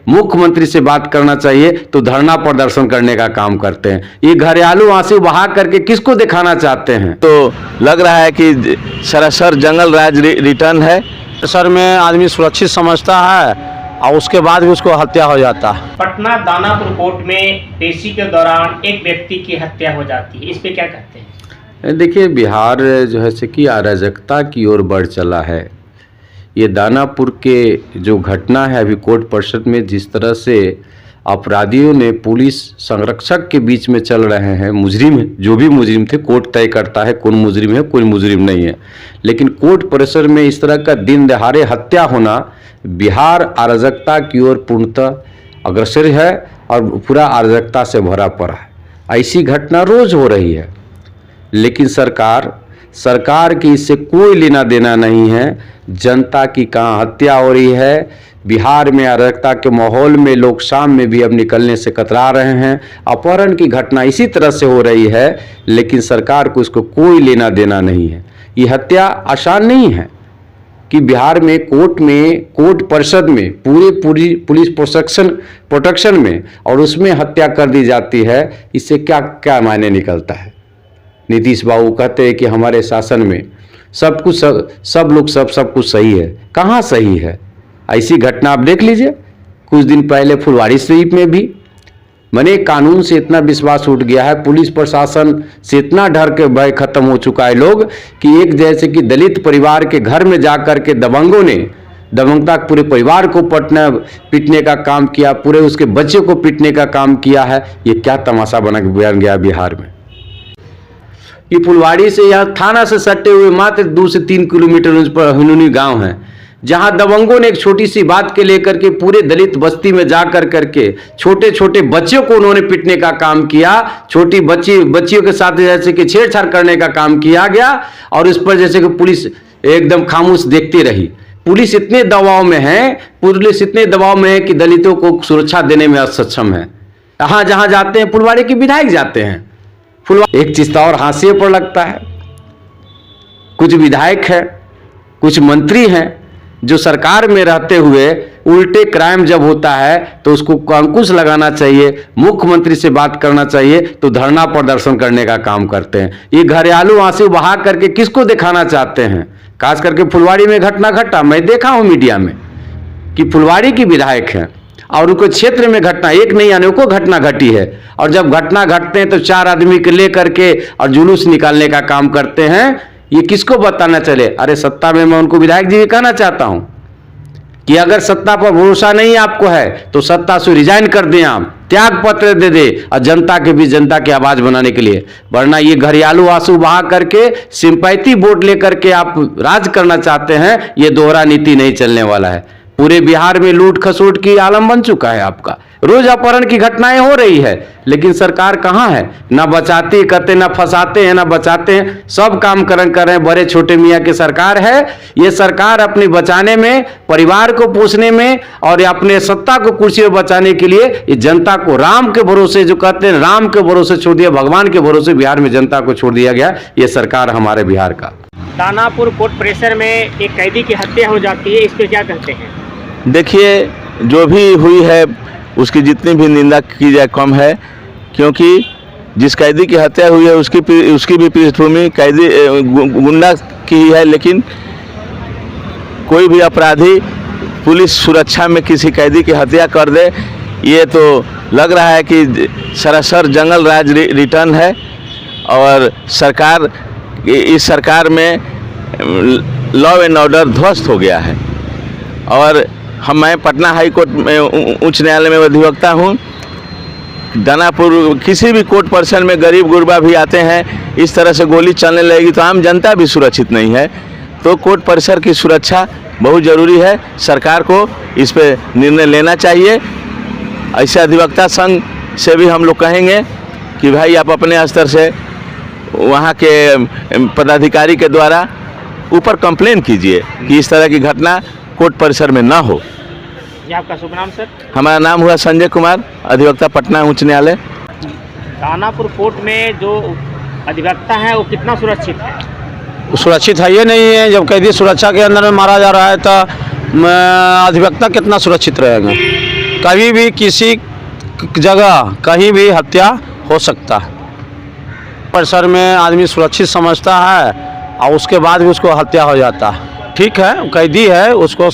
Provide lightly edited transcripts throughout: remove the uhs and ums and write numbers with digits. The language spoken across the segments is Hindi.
मुख्यमंत्री से बात करना चाहिए तो धरना प्रदर्शन करने का काम करते हैं। ये घरेलू आंसू बहा करके किसको दिखाना चाहते हैं? तो लग रहा है कि सरासर जंगल राज रिटर्न है। सर में आदमी सुरक्षित समझता है और उसके बाद भी उसको हत्या हो जाता है। पटना दानापुर कोर्ट में पेशी के दौरान एक व्यक्ति की हत्या हो जाती है, इस पे क्या कहते हैं? देखिए, बिहार जो है से कि अराजकता की ओर बढ़ चला है। ये दानापुर के जो घटना है, अभी कोर्ट परिसर में जिस तरह से अपराधियों ने पुलिस संरक्षक के बीच में चल रहे हैं, मुजरिम जो भी मुजरिम थे, कोर्ट तय करता है कौन मुजरिम है कोई मुजरिम नहीं है, लेकिन कोर्ट परिसर में इस तरह का दिन दहाड़े हत्या होना बिहार अराजकता की ओर पूर्णतः अग्रसर है और पूरा अराजकता से भरा पड़ा है। ऐसी घटना रोज हो रही है, लेकिन सरकार की इससे कोई लेना देना नहीं है। जनता की कहाँ हत्या हो रही है। बिहार में अराजकता के माहौल में लोग शाम में भी अब निकलने से कतरा रहे हैं। अपहरण की घटना इसी तरह से हो रही है, लेकिन सरकार को इसको कोई लेना देना नहीं है। ये हत्या आसान नहीं है कि बिहार में कोर्ट परिषद में पूरी पुलिस प्रोटेक्शन में और उसमें हत्या कर दी जाती है। इससे क्या क्या मायने निकलता है? नीतीश बाबू कहते हैं कि हमारे शासन में सब कुछ सही है। कहाँ सही है? ऐसी घटना आप देख लीजिए, कुछ दिन पहले फुलवारी शरीफ में भी मैंने कानून से इतना विश्वास उठ गया है, पुलिस प्रशासन से इतना डर के भय खत्म हो चुका है लोग कि एक जैसे कि दलित परिवार के घर में जाकर के दबंगों ने दबंगता पूरे परिवार को पीटने का काम किया, पूरे उसके बच्चे को पीटने का काम किया है। ये क्या तमाशा बन गया बिहार में। ये फुलवाड़ी से यहाँ थाना से सटे हुए मात्र 2 से 3 किलोमीटर उस पर हिनूनी गांव है, जहां दबंगों ने एक छोटी सी बात के लेकर के पूरे दलित बस्ती में जा करके छोटे छोटे बच्चों को उन्होंने पीटने का काम किया। छोटी बच्चियों के साथ जैसे कि छेड़छाड़ करने का काम किया गया और इस पर जैसे कि पुलिस एकदम खामोश देखती रही। पुलिस इतने दबाव में है कि दलितों को सुरक्षा देने में असक्षम है। जहां जाते हैं फुलवाड़ी के विधायक जाते हैं, एक चीज और हाशिए पर लगता है। कुछ विधायक है, कुछ मंत्री हैं जो सरकार में रहते हुए उल्टे क्राइम जब होता है तो उसको अंकुश लगाना चाहिए, मुख्यमंत्री से बात करना चाहिए तो धरना प्रदर्शन करने का काम करते हैं। ये घरेलू आंसू बहा करके किसको दिखाना चाहते हैं? खास करके फुलवाड़ी में घटना घटा, मैं देखा हूं मीडिया में कि फुलवाड़ी की विधायक है और उनके क्षेत्र में घटना एक नहीं अनेकों घटना घटी है, और जब घटना घटते हैं तो 4 आदमी के लेकर के और जुलूस निकालने का काम करते हैं। ये किसको बताना चले? अरे सत्ता में मैं उनको विधायक जी कहना चाहता हूं कि अगर सत्ता पर भरोसा नहीं आपको है तो सत्ता से रिजाइन कर दें, आप त्याग पत्र दे दे और जनता के बीच जनता की आवाज बनाने के लिए। वरना ये घरेलू आंसू बहा करके सिंपैथी वोट लेकर के आप राज करना चाहते हैं, ये दोहरा नीति नहीं चलने वाला है। पूरे बिहार में लूट खसोट की आलम बन चुका है आपका। रोज अपहरण की घटनाएं हो रही है, लेकिन सरकार कहाँ है? ना बचाती करते, ना फंसाते हैं, ना बचाते हैं। सब काम कर रहे हैं। बड़े छोटे मियाँ की सरकार है। ये सरकार अपने बचाने में, परिवार को पोषने में और अपने सत्ता को कुर्सी पर बचाने के लिए ये जनता को राम के भरोसे, जो कहते हैं राम के भरोसे छोड़ दिया, भगवान के भरोसे बिहार में जनता को छोड़ दिया गया। ये सरकार हमारे बिहार का। दानापुर कोर्ट परिसर में एक कैदी की हत्या हो जाती है, इस पे क्या कहते हैं? देखिए, जो भी हुई है उसकी जितनी भी निंदा की जाए कम है, क्योंकि जिस कैदी की हत्या हुई है उसकी भी पृष्ठभूमि कैदी गुंडा की ही है। लेकिन कोई भी अपराधी पुलिस सुरक्षा में किसी कैदी की हत्या कर दे, ये तो लग रहा है कि सरासर जंगल राज रिटर्न है। और इस सरकार में लॉ एंड ऑर्डर ध्वस्त हो गया है। और मैं पटना हाई कोर्ट में उच्च न्यायालय में अधिवक्ता हूँ। दानापुर किसी भी कोर्ट परिसर में गरीब गुरबा भी आते हैं, इस तरह से गोली चलने लगेगी तो आम जनता भी सुरक्षित नहीं है। तो कोर्ट परिसर की सुरक्षा बहुत ज़रूरी है। सरकार को इस पे निर्णय लेना चाहिए। ऐसे अधिवक्ता संघ से भी हम लोग कहेंगे कि भाई आप अपने स्तर से वहाँ के पदाधिकारी के द्वारा ऊपर कंप्लेन कीजिए कि इस तरह की घटना कोर्ट परिसर में ना हो। ये आपका शुभ नाम सर? हमारा नाम हुआ संजय कुमार, अधिवक्ता पटना उच्च न्यायालय। दानापुर कोर्ट में जो अधिवक्ता है वो कितना सुरक्षित है? सुरक्षित है ये नहीं है। जब कैदी सुरक्षा के अंदर में मारा जा रहा है तो अधिवक्ता कितना सुरक्षित रहेगा? कभी भी किसी जगह कहीं भी हत्या हो सकता है। परिसर में आदमी सुरक्षित समझता है और उसके बाद भी उसको हत्या हो जाता है। ठीक है, कैदी है, उसको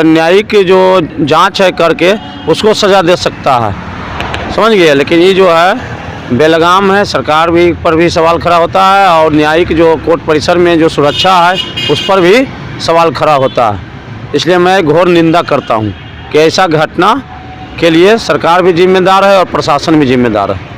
न्यायिक जो जांच है करके उसको सज़ा दे सकता है, समझ गए। लेकिन ये जो है बेलगाम है, सरकार भी पर भी सवाल खड़ा होता है और न्यायिक जो कोर्ट परिसर में जो सुरक्षा है उस पर भी सवाल खड़ा होता है। इसलिए मैं घोर निंदा करता हूँ कि ऐसा घटना के लिए सरकार भी जिम्मेदार है और प्रशासन भी जिम्मेदार है।